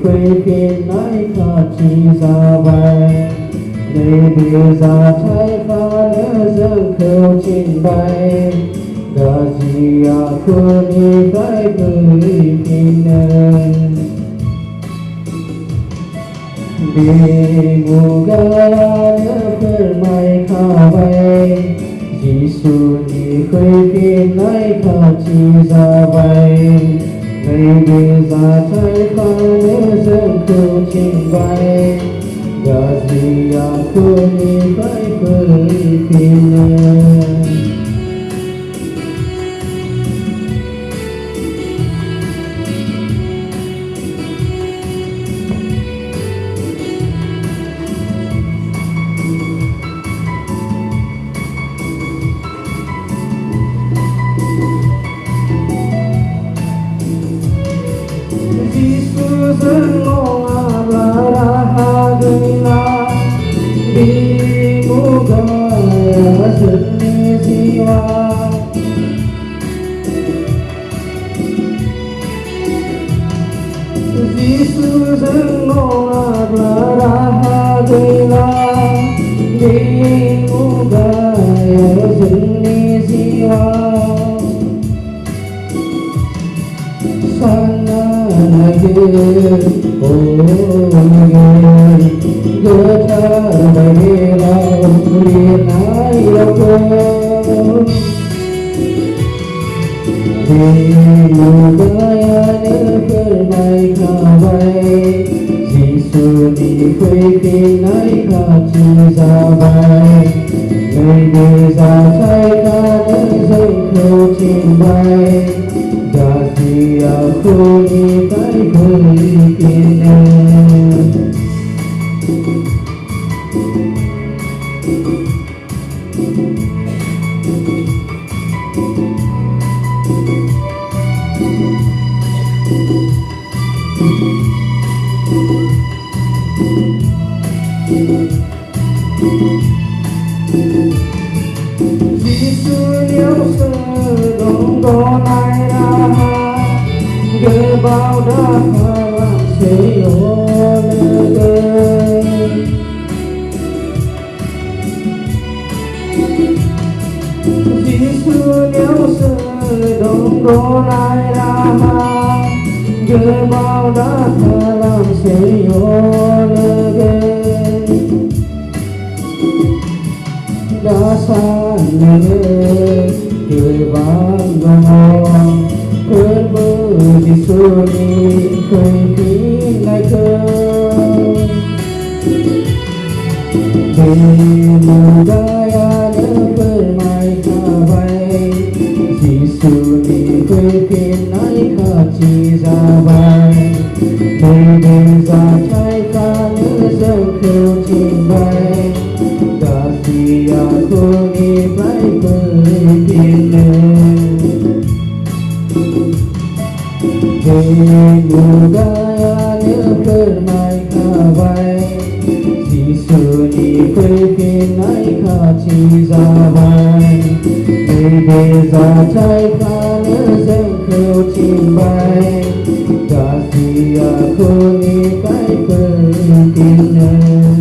quê phiền nói thật chỉ ra bài để đưa ra trái pha nhớ dâng khâu trình bày gà gì à khu đi phải gửi phiền đi ngủ gà nhớ phơi mai khá bay Giêsu đi quê phiền nói thật chỉ ra bài ngày đưa ra trái pha nhớ dâng khâu trình bày gà gì à khu đi phải gửi phiền Giêsu ngô la gila di muga sunni siwa Giêsu ngô la gila di muga sunni siwa Giêsu đi quê phiền nói khá chỉ ra bài người đưa ra trái ca nhớ dâng khâu trình bày gà gì à khu đi phải gửi phiền Giêsu nếu sơ đông có ai ra gỡ bao đã làm sẽ ôn Giêsu nếu sơ đông có ai ra gỡ bao đã làm sẽ ôn đã san nề cười vang ngon cơn mơ Giêsu đi khơi kín ngày thơ để mù gai nhớ phơi mai khá bay Giêsu đi khơi kín nói khá chỉ ra bài để đưa ra trái ca nhớ dâng khâu trình bày Sia khu đi phải gửi phiền về ngủ ga nhớ phơi mai khá bay Giêsu đi quê phiền nói khá chỉ ra bài để đưa ra trái pha nhớ dâng khâu trình bày gà gì à khu đi phải gửi phiền